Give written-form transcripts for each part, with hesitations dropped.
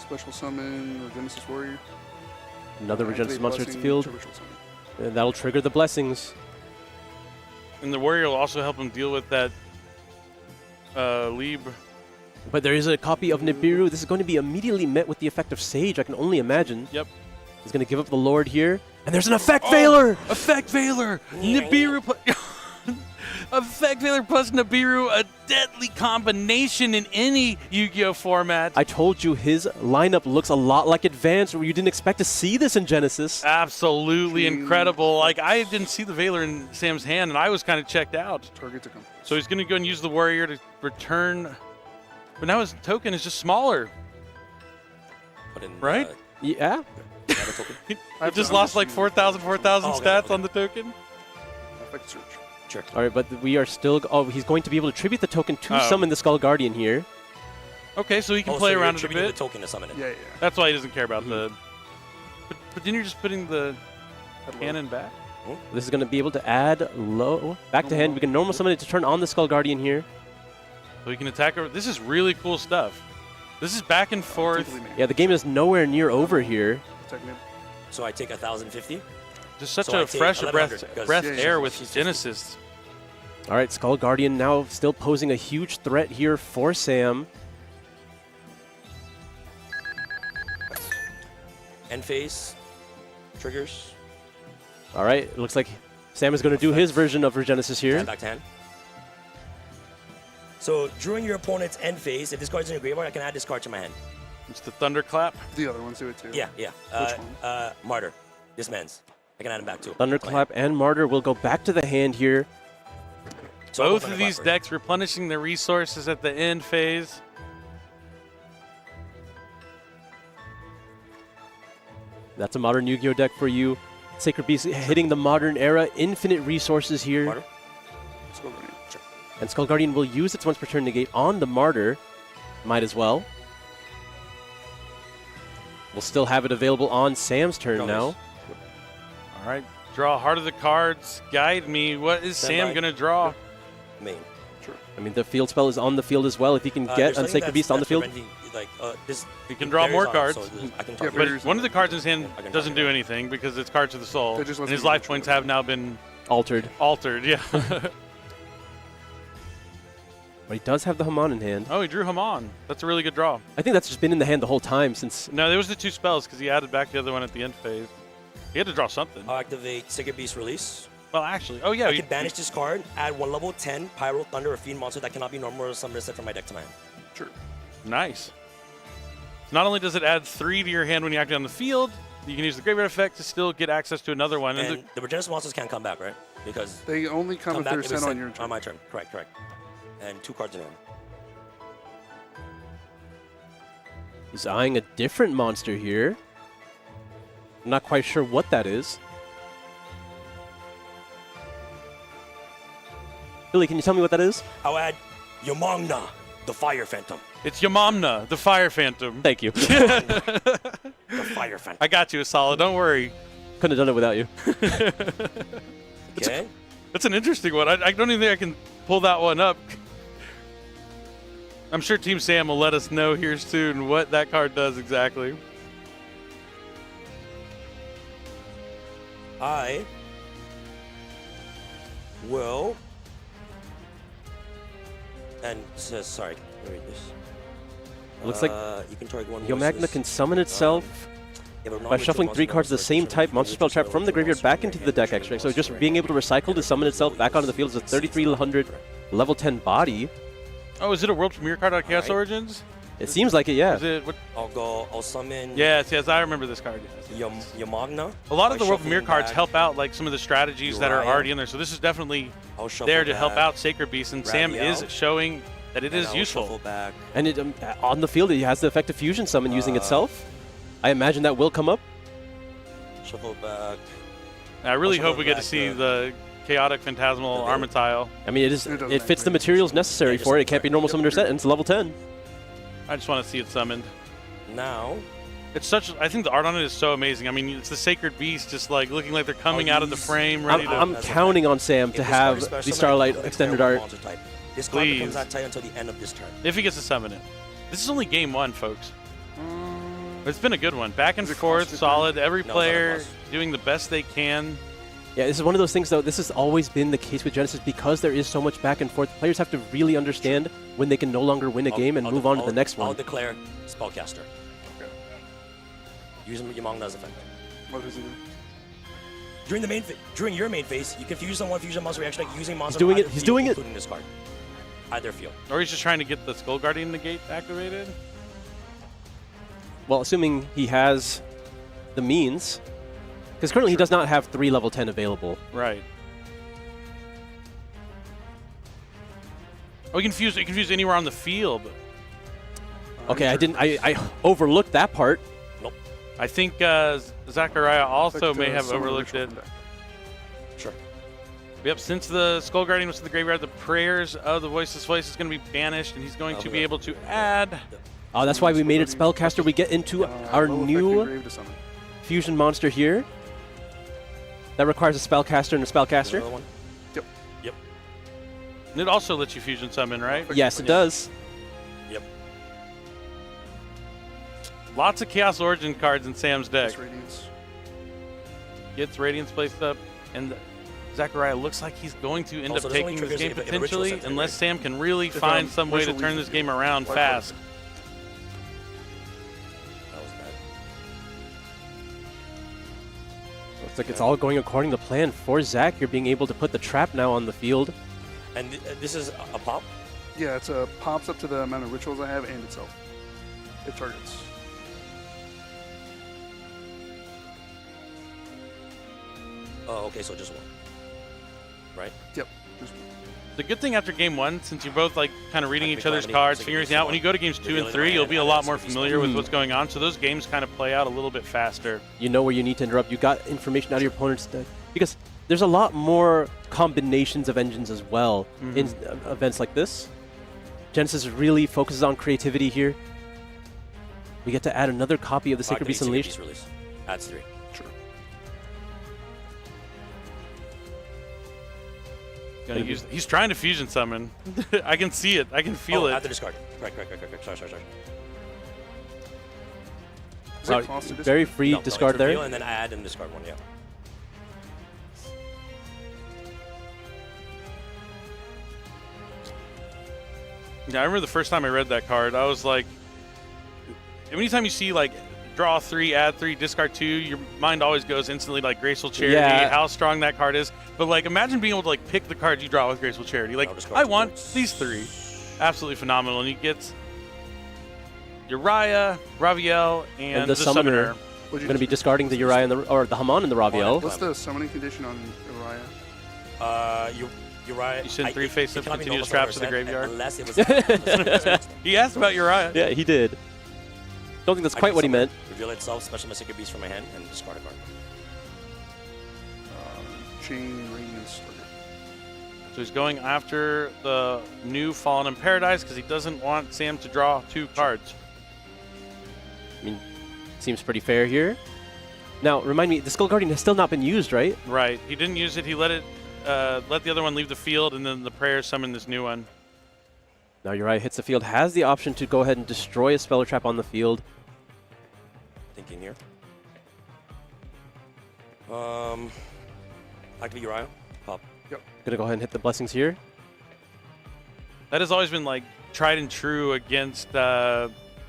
Special summon Genesis Warrior. Another Regenesis monster hits the Blessing, field. Ritual summon. And that'll trigger the blessings. And the warrior will also help him deal with that Lib. But there is a copy of Nibiru. This is going to be immediately met with the effect of Sage, I can only imagine. Yep. He's going to give up the Lord here. And there's an Effect Veiler! Effect Veiler! Nibiru Effect Veiler plus Nibiru, a deadly combination in any Yu-Gi-Oh format. I told you his lineup looks a lot like Advanced, where you didn't expect to see this in Genesis. Absolutely incredible. Like, I didn't see the Veiler in Sam's hand, and I was kind of checked out. Target to come. So he's going to go and use the warrior to return. But now his token is just smaller. Right? Yeah. He just lost like 4,000 stats on the token. Effect search. Sure. All right, but we are still... Oh, he's going to be able to tribute the token to summon the Skull Guardian here. Okay, so he can play around it a bit. The token to summon it. Yeah. That's why he doesn't care about the... But then you're just putting the cannon back? This is going to be able to add low back to hand. We can normal summon it to turn on the Skull Guardian here. So he can attack her. This is really cool stuff. This is back and forth. Yeah, the game is nowhere near over here. So I take 1,050. Just such So I a take fresh 1,100 breath Yeah, air yeah, with she's Genesis. All right, Skull Guardian now still posing a huge threat here for Sam. End phase. Triggers. All right, it looks like Sam is going to do his version of Regenesis here. Back to hand. So during your opponent's end phase, if this card's in your graveyard, I can add this card to my hand. It's the Thunderclap. The other ones do it too. Yeah. Which one? Martyr. This man's. I can add him back too. Thunderclap and Martyr will go back to the hand here. So Both of these decks replenishing their resources at the end phase. That's a modern Yu-Gi-Oh deck for you. Sacred Beast hitting the modern era. Infinite resources here. Martyr. Skull Guardian. Sure. And Skull Guardian will use its once per turn negate on the Martyr. Might as well. We'll still have it available on Sam's turn now. All right, draw Heart of the Cards. Guide me. What is Sam going to draw? Main. Sure. I mean, the field spell is on the field as well. If he can get There's on something Sacred Beast on the field. He can draw more cards. I can Yeah, target But Raiders one of the cards in his hand I can doesn't target do it. anything because it's Cards of the Soul. That just And lets his me life control points it. have now been Altered. altered. Yeah. But he does have the Haman in hand. Oh, he drew Haman. That's a really good draw. I think that's just been in the hand the whole time since... No, there was the two spells because he added back the other one at the end phase. He had to draw something. I'll activate Sacred Beast Release. Well, actually, oh yeah. I can banish this card, add one level 10 Pyro, Thunder, or Fiend monster that cannot be normal or summoned set from my deck to my hand. Sure. Nice. So not only does it add 3 to your hand when you activate on the field, you can use the graveyard effect to still get access to another one. And the Regenesis monsters can't come back, right? Because They only come if back they're if sent it's on your turn. On my turn, correct. And 2 cards in hand. He's eyeing a different monster here. I'm not quite sure what that is. Billy, can you tell me what that is? I'll add Yamangna, the Fire Phantom. It's Yamamna, the Fire Phantom. Thank you. The Fire Phantom. I got you, Solid. Don't worry. Couldn't have done it without you. Okay. That's an interesting one. I don't even think I can pull that one up. I'm sure Team Sam will let us know here soon what that card does exactly. I will. And says, sorry, let me read this. Looks like you can target one. Yomagna can summon itself by shuffling 3 cards of the same type monster spell trap from the graveyard back into the deck extract. So just being able to recycle to summon itself back onto the field is a 3,300 level 10 body. Oh, is it a world premiere card on Chaos Origins? It seems like it, yeah. Is it what? I'll summon. Yes, I remember this card. Yamagna. A lot of the by world premiere shuffling cards back help out like some of the strategies that are Uriah. already in there. So this is definitely I'll shuffle there to help back out Sacred Beast, and Sam Radial. is showing that it and is I'll useful. Shuffle back. And it, on the field, it has the effect of fusion summon using itself. I imagine that will come up. Shuffle back. I really Also hope we get to back see the- the chaotic phantasmal Armatile. I mean, it doesn't fits the actually- materials necessary for it. It can't be normal summoner set, and it's level 10. I just want to see it summoned. Now. It's such. I think the art on it is so amazing. I mean, it's the Sacred Beast, just like looking like they're coming out of the frame, ready to. I'm counting on Sam to have the Starlight extended art. This card becomes Please. that tight until the end of this turn. If he gets to summon it. This is only game 1, folks. It's been a good one. Back and Is it forth, cost solid. Every No, it's not a player cost. doing the best they can. Yeah, this is one of those things, though. This has always been the case with Genesis because there is so much back and forth. Players have to really understand when they can no longer win a game and move on to the next I'll one. declare Spellcaster. Okay. Use Yamanga's effect. What does he do? During your main phase, you can fuse on one fusion monster reaction like using monster. doing from it, either he's field, doing it. including this card. Either field. Or he's just trying to get the Skull Guardian negate activated. Well, assuming he has the means. Because currently he does not have 3 level 10 available. Right. Oh, you can fuse anywhere on the field. Okay, I overlooked that part. Nope. I think ZACKORIA also Like may to have summon a overlooked ritual it. from deck. Sure. Yep, since the Skull Guardian was to the graveyard, the prayers of the Voiceless Voice is going to be banished, and he's going to be able to add. Oh, that's why we made it Spellcaster. We get into our Low effect new engrave to summon. fusion monster here. That requires a Spellcaster and a Spellcaster. Another one. Yep. Yep. And it also lets you fusion summon, right? Yes, it does. Yep. Lots of Chaos Origin cards in Sam's deck. Plus Radiance. Gets Radiance placed up, and ZACKORIA looks like he's going to end Also, up this only taking this triggers game if a ritual potentially, sets it, unless right? Sam can really If, find some way to ritual turn leaves this the game around life fast. orb. That was bad. Looks like it's all going according to plan for Zach. You're being able to put the trap now on the field. And this is a pop. Yeah, it's a pops up to the amount of rituals I have and itself. It targets. Oh, okay, so just one. Right? Yep. Just one. The good thing after game one, since you're both like kind of reading Like each other's Calamity, cards, like figuring a out, when you go to games 2 and Revealing 3, you'll be a and lot that's more gonna be familiar with smooth. what's going on. So those games kind of play out a little bit faster. You know where you need to interrupt. You got information out of your opponent's deck. Because there's a lot more combinations of engines as well in events like this. Genesis really focuses on creativity here. We get to add another copy of the Sacred Beast Unleashed. Release. Adds 3. Sure. He's trying to fusion summon. I can see it. I can feel Add the it. discard. Correct. Sorry. Is it cost to Very free No, discard it's reveal there. and then add and discard one, yeah. Yeah, I remember the first time I read that card, I was like, anytime you see like draw 3, add 3, discard 2, your mind always goes instantly like Graceful Charity, Yeah. how strong that card is. But like, imagine being able to like pick the cards you draw with Graceful Charity. Like, No, discard I two want cards. these 3. Absolutely phenomenal. And you get Uriah, Raviel, and the the Summoner. Summoner. What'd you We're going to be just- discarding the Uriah and the Haman and the Raviel. What's the summoning condition on Uriah? Uriah. You send 3 it face-up cannot be continuous normal traps to the 100% graveyard. Unless it was. He asked about Uriah. Yeah, he did. Don't think that's quite what he meant. Reveal itself, special my Sacred Beast from my hand, and discard a card. Chain Radiance. So he's going after the new Fallen in Paradise because he doesn't want Sam to draw 2 cards. I mean, seems pretty fair here. Now, remind me, the Skull Guardian has still not been used, right? Right. He didn't use it. He let the other one leave the field, and then the prayer summoned this new one. Now Uriah hits the field, has the option to go ahead and destroy a Speller Trap on the field. Thinking here. Activate Uriah. Pop. Gonna go ahead and hit the blessings here. That has always been like tried and true against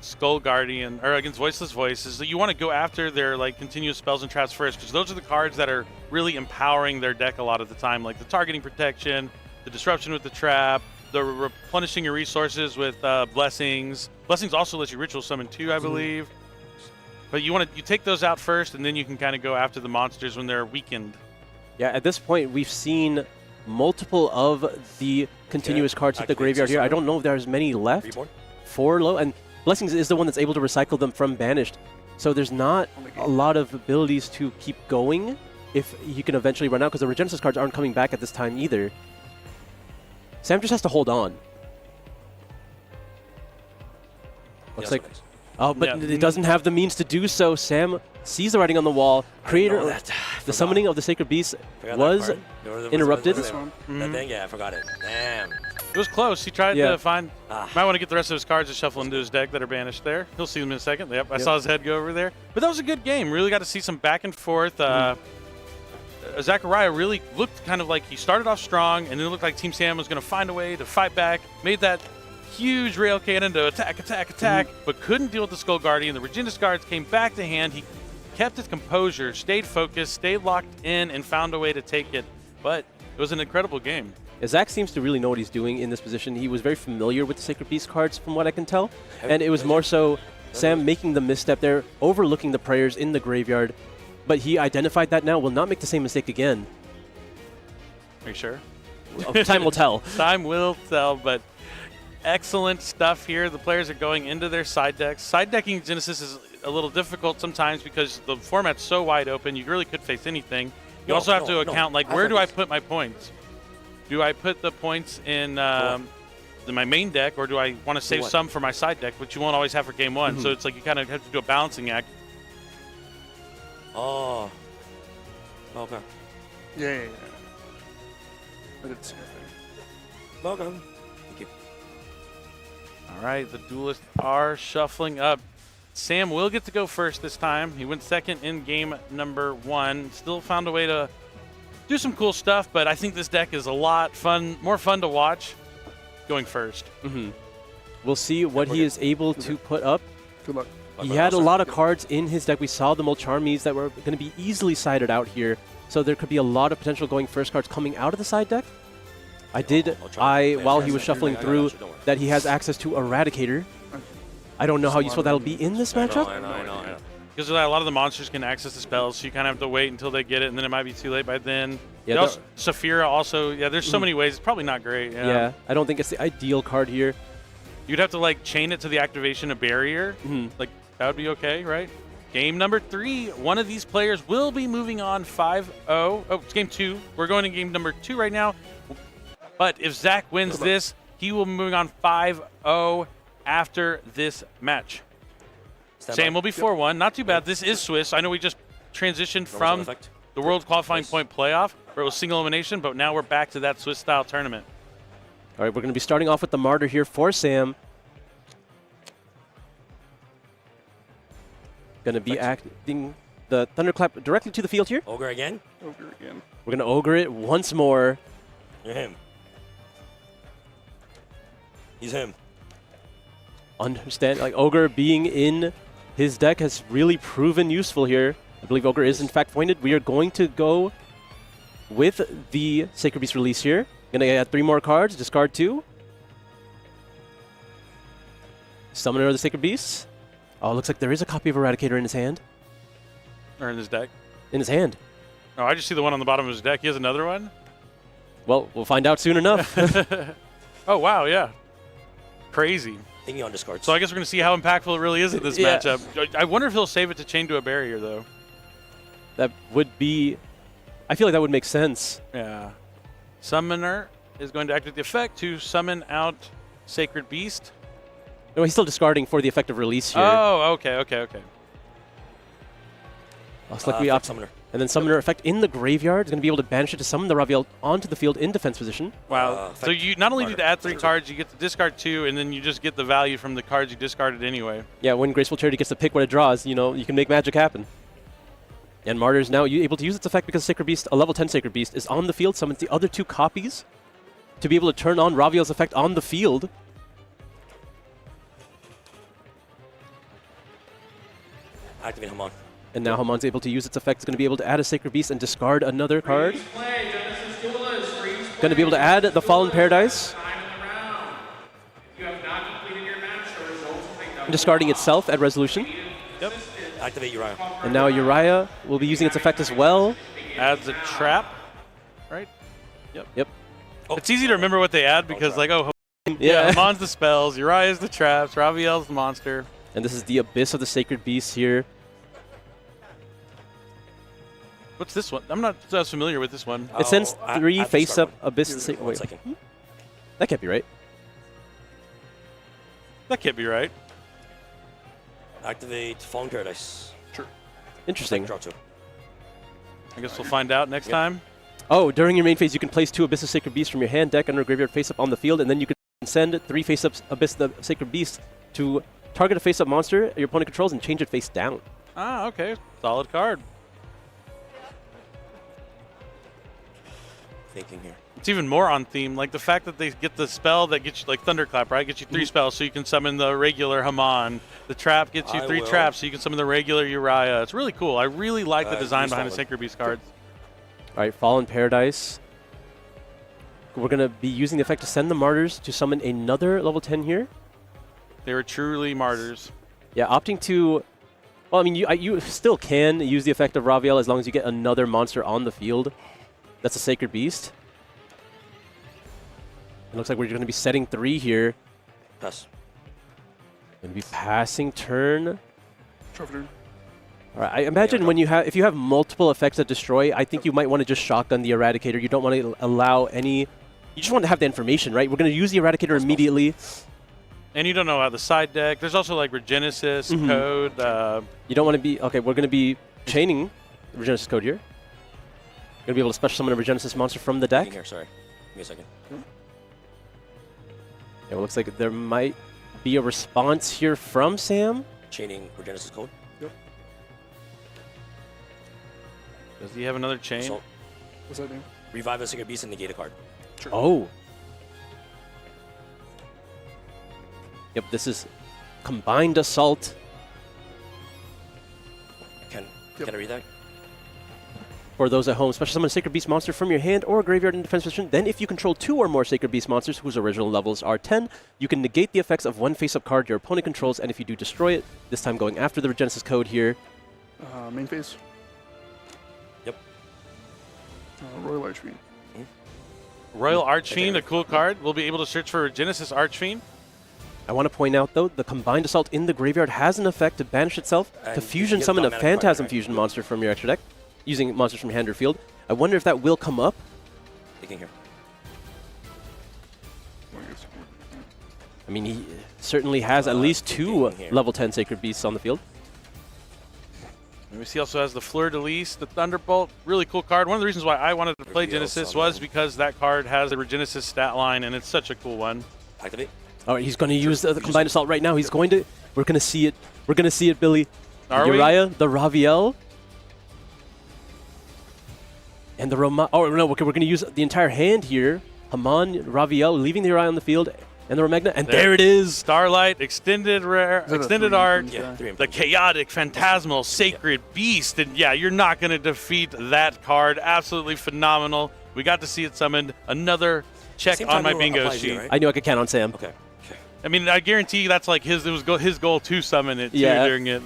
Skull Guardian or against Voiceless Voice is that you want to go after their like continuous spells and traps first because those are the cards that are really empowering their deck a lot of the time, like the targeting protection, the disruption with the trap, the replenishing your resources with blessings. Blessings also lets you ritual summon too, I believe. But you take those out first, and then you can kind of go after the monsters when they're weakened. Yeah, at this point, we've seen multiple of the continuous cards hit the Activate graveyard here. I Summon. don't know if there's many left. Reborn. 4 low, and Blessings is the one that's able to recycle them from Banished. So there's not a lot of abilities to keep going if you can eventually run out, because the Regenesis cards aren't coming back at this time either. Sam just has to hold on. Looks like... Oh, but Yeah. it doesn't have the means to do so. Sam sees the writing on the wall. Creator, know that. the summoning of the Sacred Beast Forgot that was card. There was interrupted. This one. That thing, yeah, I forgot it. Damn. It was close. He tried Yeah. to find. Might want to get the rest of his cards to shuffle into his deck that are banished there. He'll see them in a second. Yep, I saw his head go over there. But that was a good game. Really got to see some back and forth. ZACKORIA really looked kind of like he started off strong, and then it looked like Team Sam was going to find a way to fight back. Made that huge rail cannon to attack, but couldn't deal with the Skull Guardian. The Regenesis guards came back to hand. He kept his composure, stayed focused, stayed locked in, and found a way to take it. But it was an incredible game. Yeah, Zach seems to really know what he's doing in this position. He was very familiar with the Sacred Beast cards from what I can tell. And it was more so Sam making the misstep there, overlooking the prayers in the graveyard. But he identified that now, will not make the same mistake again. Are you sure? Time will tell. Time will tell, but excellent stuff here. The players are going into their side decks. Side decking Genesis is a little difficult sometimes because the format's so wide open. You really could face anything. You also have to account, like, where do I put my points? Do I put the points in my main deck, or do I want to save some for my side deck, which you won't always have for game one? So it's like you kind of have to do a balancing act. Oh. Okay. Yeah. I didn't see anything. Okay. Thank you. All right, the duelists are shuffling up. Sam will get to go first this time. He went second in game number 1. Still found a way to do some cool stuff, but I think this deck is a lot more fun to watch going first. We'll see what he is able to put up. Good luck. He had a lot of cards in his deck. We saw the Molcharmies that were going to be easily sided out here. So there could be a lot of potential going first cards coming out of the side deck. While he was shuffling through, that he has access to Eradicator. I don't know how useful that'll be in this matchup. I know. Because a lot of the monsters can access the spells, so you kind of have to wait until they get it, and then it might be too late by then. Yeah, Saphira also, there's so many ways. It's probably not great. Yeah, I don't think it's the ideal card here. You'd have to, like, chain it to the activation of barrier. Like, that would be okay, right? Game number 3, one of these players will be moving on 5-0. Oh, it's game 2. We're going to game number 2 right now. But if Zach wins this, he will be moving on 5-0 after this match. Sam will be 4-1. Not too bad. This is Swiss. I know we just transitioned from the World Qualifying Point Playoff, where it was single elimination, but now we're back to that Swiss-style tournament. All right, we're going to be starting off with the Martyr here for Sam. Going to be acting the Thunderclap directly to the field here. Ogre again? Ogre again. We're going to Ogre it once more. You're him. He's him. Understand, like, Ogre being in his deck has really proven useful here. I believe Ogre is in fact pointed. We are going to go with the Sacred Beast release here. Going to add 3 more cards, discard 2. Summoner of the Sacred Beast. Oh, it looks like there is a copy of Eradicator in his hand. Or in his deck. In his hand. Oh, I just see the one on the bottom of his deck. He has another one? Well, we'll find out soon enough. Oh, wow, yeah. Crazy. Thinking on discards. So I guess we're going to see how impactful it really is in this matchup. I wonder if he'll save it to chain to a barrier, though. That would be... I feel like that would make sense. Yeah. Summoner is going to activate the effect to summon out Sacred Beast. No, he's still discarding for the effect of release here. Oh, okay. Looks like we opt Summoner. And then Summoner effect in the graveyard is going to be able to banish it to summon the Raviel onto the field in defense position. Wow. So you not only need to add 3 cards, you get to discard 2, and then you just get the value from the cards you discarded anyway. Yeah, when Graceful Charity gets to pick what it draws, you know, you can make magic happen. And Martyr is now able to use its effect because Sacred Beast, a level 10 Sacred Beast, is on the field, summons the other 2 copies to be able to turn on Raviel's effect on the field. Activate Hamon. And now Hamon's able to use its effect. It's going to be able to add a Sacred Beast and discard another card. Going to be able to add the Fallen Paradise. And discarding itself at resolution. Yep. Activate Uriah. And now Uriah will be using its effect as well. Adds a trap, right? Yep. Oh. It's easy to remember what they add because, like, Yeah. Hamon's the spells, Uriah's the traps, Raviel's the monster. And this is the Abyss of the Sacred Beast here. What's this one? I'm not as familiar with this one. It sends 3 face-up one. Abyss. One second. That can't be right. That can't be right. Activate Fallen Paradise. Sure. Interesting. Draw 2. I guess we'll find out next time. Oh, during your main phase, you can place 2 Abyss of Sacred Beasts from your hand, deck, under graveyard face-up on the field, and then you can send 3 face-ups Abyss of the Sacred Beasts to target a face-up monster your opponent controls and change it face down. Ah, okay. Solid card. Thinking here. It's even more on theme. Like the fact that they get the spell that gets you, like Thunderclap, right? Gets you 3 spells so you can summon the regular Haman. The trap gets you 3 traps so you can summon the regular Uriah. It's really cool. I really like the design behind the Sacred Beast cards. All right, Fallen Paradise. We're going to be using the effect to send the Martyrs to summon another level 10 here. They were truly martyrs. Yeah, opting to... Well, I mean, you still can use the effect of Raviel as long as you get another monster on the field. That's a Sacred Beast. It looks like we're going to be setting 3 here. Pass. Going to be passing turn. Trophy turn. All right, I imagine when if you have multiple effects that destroy, I think you might want to just shotgun the Eradicator. You don't want to allow any... You just want to have the information, right? We're going to use the Eradicator immediately. And you don't know how the side deck. There's also like Regenesis code. You don't want to be... Okay, we're going to be chaining the Regenesis code here. Going to be able to special summon a Regenesis monster from the deck. Here, sorry. Give me a second. Yeah, it looks like there might be a response here from Sam. Chaining Regenesis code. Does he have another chain? Assault. What's that name? Revive a Sacred Beast and negate a card. Sure. Oh. Yep, this is Combined Assault. Can I read that? For those at home, special summon a Sacred Beast monster from your hand or graveyard in defense position. Then if you control 2 or more Sacred Beast monsters whose original levels are 10, you can negate the effects of 1 face-up card your opponent controls, and if you do, destroy it, this time going after the Regenesis code here. Main phase. Yep. Royal Archfiend. Royal Archfiend, a cool card. We'll be able to search for Genesis Archfiend. I want to point out, though, the Combined Assault in the graveyard has an effect to banish itself, And to you fusion get summon a automatic Phantasm card, right? Fusion monster from your extra deck, using monsters from hand or field. I wonder if that will come up. Thinking here. I mean, he certainly has at least 2 here. level 10 Sacred Beasts on the field. And we see also has the Fleur de Lis, the Thunderbolt. Really cool card. One of the reasons why I wanted to play Reveal Genesis summon. was because that card has the Regenesis stat line, and it's such a cool one. Activate. All right, he's going to use the Combined Assault right now. He's going to... We're going to see it. We're going to see it, Billy. Are we? Uriah, the Raviel. And the Roma... Oh, no, okay, we're going to use the entire hand here. Haman, Raviel, leaving the Uriah on the field. And the Romagna. And there it is! Starlight, extended rare, Is that a extended 3 art, instance? Yeah, 3 the chaotic, phantasmal, sacred beast. And yeah, you're not going to defeat that card. Absolutely phenomenal. We got to see it summoned. Another check Same on time my rule bingo applies sheet. here, right? I knew I could count on Sam. Okay. I mean, I guarantee that's like his goal to summon it too Yeah. during it.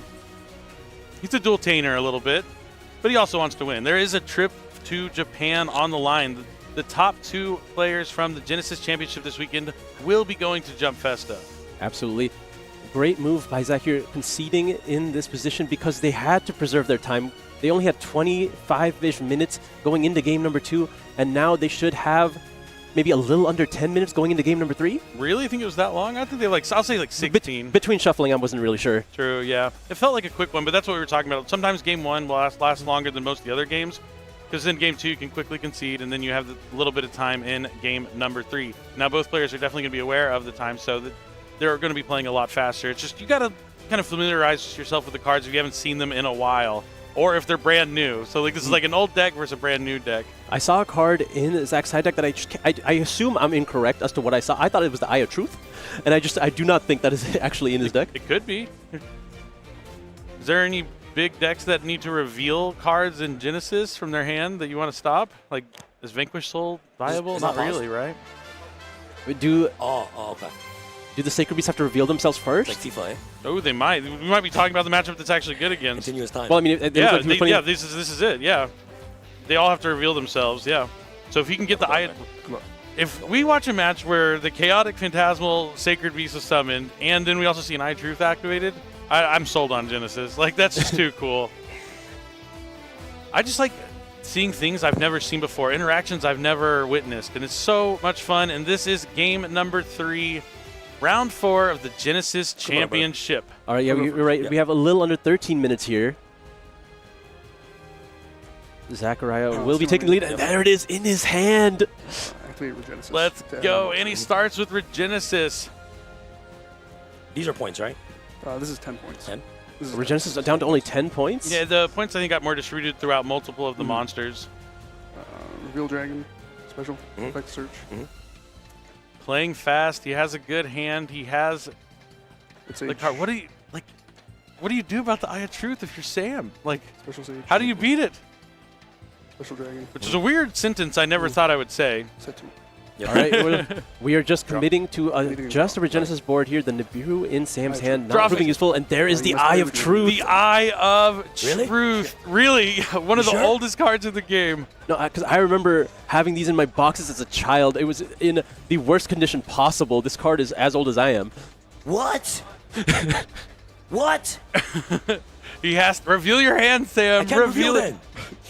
He's a dual tainer a little bit, but he also wants to win. There is a trip to Japan on the line. The top 2 players from the Genesis Championship this weekend will be going to Jump Festa. Absolutely. Great move by Zach here, conceding in this position because they had to preserve their time. They only had 25-ish minutes going into game number 2, and now they should have maybe a little under 10 minutes going into game number 3. Really? You think it was that long? I think they I'll say like 16. Between shuffling, I wasn't really sure. True, yeah. It felt like a quick one, but that's what we were talking about. Sometimes game 1 will last longer than most of the other games, because in game 2 you can quickly concede, and then you have a little bit of time in game number 3. Now both players are definitely going to be aware of the time, so that they're going to be playing a lot faster. It's just you got to kind of familiarize yourself with the cards if you haven't seen them in a while, or if they're brand new. So like this is like an old deck versus a brand new deck. I saw a card in Zach's side deck that I assume I'm incorrect as to what I saw. I thought it was the Eye of Truth, and I do not think that is actually in his deck. It could be. Is there any big decks that need to reveal cards in Genesis from their hand that you want to stop? Like, is Vanquish Soul viable? Is Not that really, right? Do Okay. the Sacred Beasts have to reveal themselves first? It's like Tifa, eh? Oh, they might. We might be talking about the matchup that's actually good against. Continuous time. Well, I mean, it Yeah, looks like he was putting- this is it. Yeah, they all have to reveal themselves. Yeah. So if you can get the eye, if we watch a match where the chaotic phantasmal sacred beast is summoned, and then we also see an Eye of Truth activated, I'm sold on Genesis. Like that's just too cool. I just like seeing things I've never seen before, interactions I've never witnessed, and it's so much fun. And this is game number 3, round 4 of the Genesis Championship. All right, yeah, you're right. Yeah. We have a little under 13 minutes here. ZACKORIA will be taking the lead, and there it is in his hand. Activate Regenesis. Let's to go. add And he on. starts with Regenesis. These are points, right? This is 10 points. 10? This is Regenesis is down to only 10 points. Yeah, the points I think got more distributed throughout multiple of the monsters. Reveal Dragon, special, effect search. Playing fast. He has a good hand. He has It's the card. What do you do about the Eye of Truth if you're Sam? Like, Special Sage. how do you beat it? Special Dragon. Which is a weird sentence I never thought I would say. Set 2. All right, we are just committing to Committing just a drop. Regenesis board here. The Nibiru in Sam's hand, not Drop proving it. useful, and there is Oh, the you must Eye play of with it. Truth. The Eye of Really? Truth. Really? One of the sure? oldest cards in the game. No, because I remember having these in my boxes as a child. It was in the worst condition possible. This card is as old as I am. What? What? He has to reveal your hand, Sam. I can't reveal it.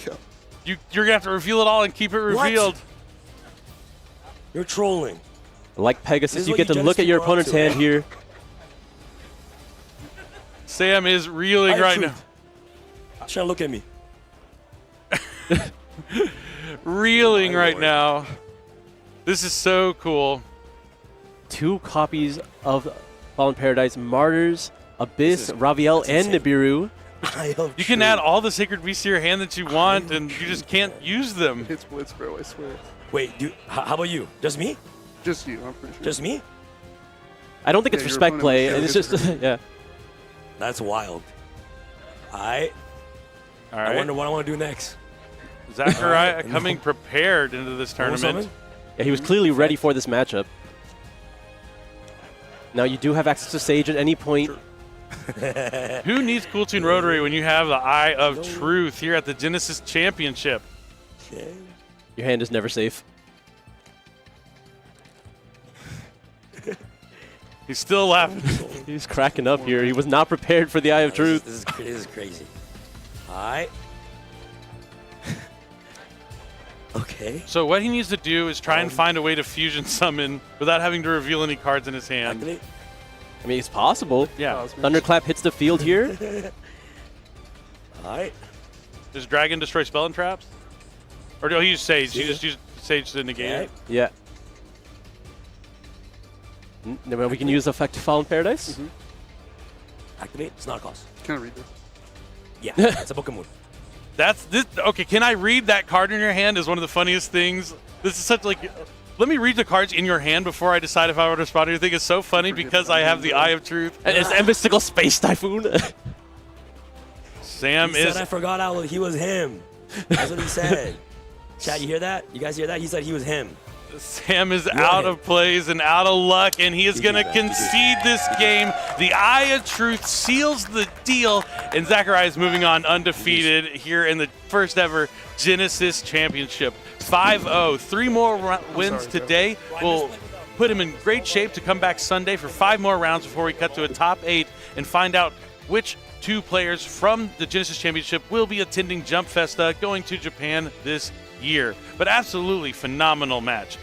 then. You're going to have to reveal it all and keep it What? revealed. You're trolling. Like This Pegasus, is you what get to you look at your Genesis opponent's grow up hand to. here. Sam is reeling Eye of right Truth. Trying to look at me. now. Reeling My right lord. now. This is so cool. 2 copies of Fallen Paradise, Martyrs, Abyss, This is- Raviel, that's and insane. Nibiru. Eye of You can Truth. add all the Sacred Beasts to your hand that you want, and you just can't use them. Hits Blitz, bro, I swear. Wait, how about you? Just me? Just you, I'm pretty sure. Just me? I don't think it's Yeah, your respect opponent play, was and it's so just, different. yeah. That's wild. All I right. wonder what I want to do next. ZACKORIA coming prepared into this tournament. Something? Yeah, he was clearly ready for this matchup. Now you do have access to Sage at any point. Who needs Cool Tune Rotary when you have the Eye of Truth here at the Genesis Championship? Okay. Your hand is never safe. He's still laughing. He's cracking up here. He was not prepared for the Eye of Truth. This is crazy. All right. Okay. So what he needs to do is try and find a way to fusion summon without having to reveal any cards in his hand. Activate. I mean, it's possible. Yeah. Thunderclap hits the field here. All right. Does Dragon destroy spell and traps? Or do he use Sage? He just used Sage to negate Okay. it. Yeah. Well, we can use Effect Fallen Paradise. Activate. It's not a cost. Can I read this? Yeah. It's a Pokemon. That's this. Okay, can I read that card in your hand? Is one of the funniest things. This is such like. Let me read the cards in your hand before I decide if I want to respond to anything. It's so funny because I have the Eye of Truth. And it's a mystical Space Typhoon. Sam He is. said I forgot he was him. That's what he said. Chat, you hear that? You guys hear that? He said he was him. Sam is out of plays and out of luck, and he is going to concede this game. The Eye of Truth seals the deal, and ZACKORIA is moving on undefeated here in the first ever Genesis Championship. 5-0. 3 more wins today will put him in great shape to come back Sunday for 5 more rounds before we cut to a top 8 and find out which 2 players from the Genesis Championship will be attending Jump Festa going to Japan this year. But absolutely phenomenal match.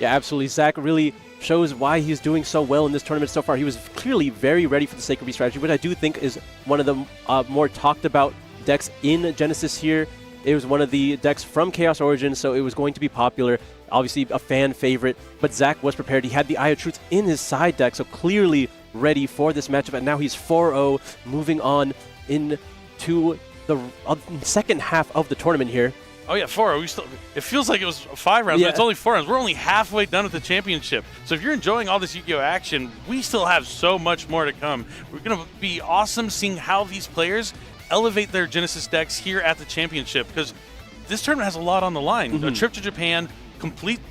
Yeah, absolutely. Zach really shows why he's doing so well in this tournament so far. He was clearly very ready for the Sacred Beast strategy, which I do think is one of the more talked about decks in Genesis here. It was one of the decks from Chaos Origins, so it was going to be popular. Obviously a fan favorite, but Zach was prepared. He had the Eye of Truth in his side deck, so clearly ready for this matchup. And now he's 4-0, moving on into the second half of the tournament here. Oh yeah, 4. It feels like it was 5 rounds, Yeah. but it's only 4 rounds. We're only halfway done with the championship. So if you're enjoying all this Yu-Gi-Oh action, we still have so much more to come. We're going to be awesome seeing how these players elevate their Genesis decks here at the championship, because this tournament has a lot on the line. A trip to Japan,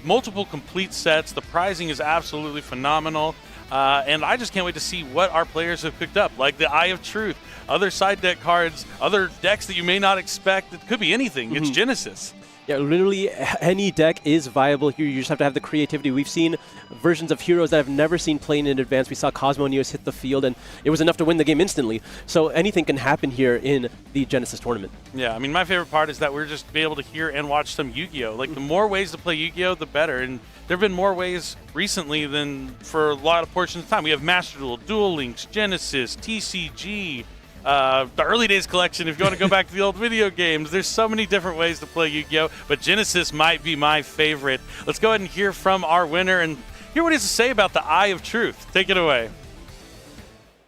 multiple complete sets. The prizing is absolutely phenomenal. And I just can't wait to see what our players have picked up, like the Eye of Truth, other side deck cards, other decks that you may not expect. It could be anything. It's Genesis. Yeah, literally any deck is viable here. You just have to have the creativity. We've seen versions of heroes that I've never seen playing in advance. We saw Cosmo Neos hit the field, and it was enough to win the game instantly. So anything can happen here in the Genesis tournament. Yeah, I mean, my favorite part is that we're just be able to hear and watch some Yu-Gi-Oh! Like, the more ways to play Yu-Gi-Oh!, the better. And there have been more ways recently than for a lot of portions of time. We have Master Duel, Duel Links, Genesis, TCG, the early days collection, if you want to go back to the old video games. There's so many different ways to play Yu-Gi-Oh, but Genesis might be my favorite. Let's go ahead and hear from our winner and hear what he has to say about the Eye of Truth. Take it away.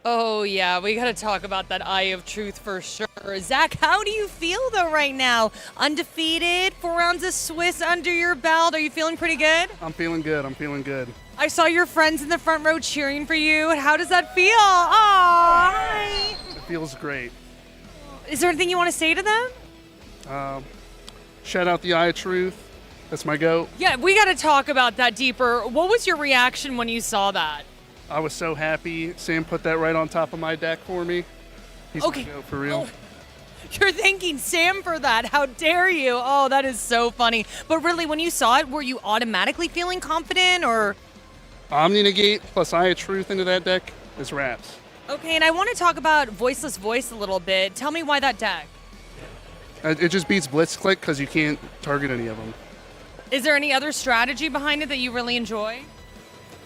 Oh, yeah, we got to talk about that Eye of Truth for sure. Zach, how do you feel, though, right now? Undefeated, 4 rounds of Swiss under your belt. Are you feeling pretty good? I'm feeling good. I'm feeling good. I saw your friends in the front row cheering for you. How does that feel? Aw, hi. It feels great. Is there anything you want to say to them? Shout out the Eye of Truth. That's my goat. Yeah, we got to talk about that deeper. What was your reaction when you saw that? I was so happy. Sam put that right on top of my deck for me. He's Okay. my goat for real. Oh, you're thanking Sam for that. How dare you? Oh, that is so funny. But really, when you saw it, were you automatically feeling confident or? Omni Negate plus Eye of Truth into that deck is wraps. Okay, and I want to talk about Voiceless Voice a little bit. Tell me why that deck. It just beats Blitzclick because you can't target any of them. Is there any other strategy behind it that you really enjoy?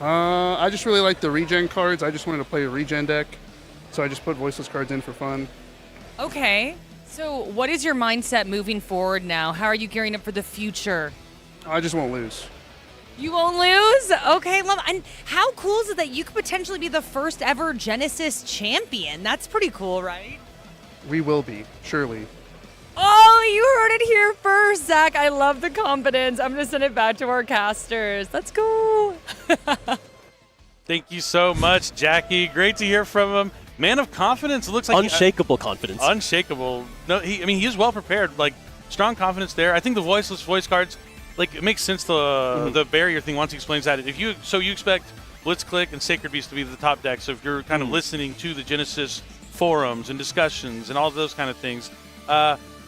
I just really like the regen cards. I just wanted to play a regen deck, so I just put Voiceless cards in for fun. Okay. So what is your mindset moving forward now? How are you gearing up for the future? I just won't lose. You won't lose? Okay, love. And how cool is it that you could potentially be the first ever Genesis champion? That's pretty cool, right? We will be, surely. Oh, you heard it here first, Zach. I love the confidence. I'm going to send it back to our casters. Let's go. Thank you so much, Jackie. Great to hear from him. Man of confidence. It looks like Unshakable confidence. Unshakable. No, he is well prepared. Like, strong confidence there. I think the voiceless voice cards, like, it makes sense the barrier thing once he explains that. If you expect Blitzclick and Sacred Beast to be the top deck. So if you're kind of listening to the Genesis forums and discussions and all those kind of things,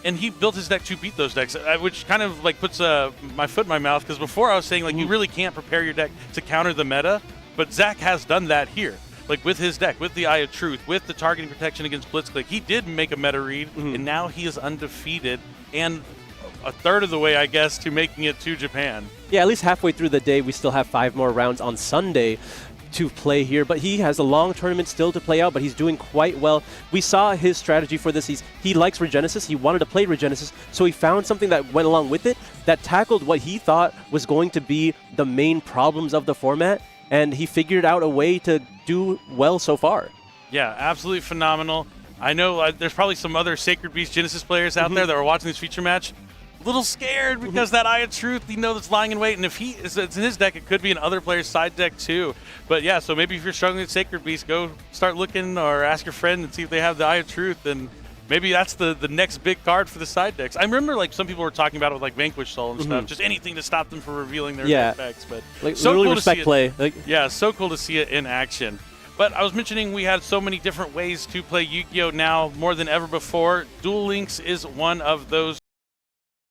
and he built his deck to beat those decks, which kind of like puts my foot in my mouth, because before I was saying like you really can't prepare your deck to counter the meta, but Zach has done that here. Like with his deck, with the Eye of Truth, with the targeting protection against Blitzclick, he did make a meta read, and now he is undefeated and a third of the way, I guess, to making it to Japan. Yeah, at least halfway through the day. We still have 5 more rounds on Sunday to play here, but he has a long tournament still to play out, but he's doing quite well. We saw his strategy for this. He likes Regenesis. He wanted to play Regenesis, so he found something that went along with it that tackled what he thought was going to be the main problems of the format, and he figured out a way to do well so far. Yeah, absolutely phenomenal. I know there's probably some other Sacred Beast Genesis players out there that are watching this feature match a little scared because that Eye of Truth, that's lying in wait, and if it's in his deck, it could be in other players' side deck too. But yeah, so maybe if you're struggling with Sacred Beast, go start looking or ask your friend and see if they have the Eye of Truth, and maybe that's the next big card for the side decks. I remember like some people were talking about it with like Vanquish Soul and stuff, just anything to stop them from revealing their decks. But like, so really cool respect to see play. it. Yeah, so cool to see it in action. But I was mentioning we had so many different ways to play Yu-Gi-Oh! Now more than ever before. Duel Links is one of those.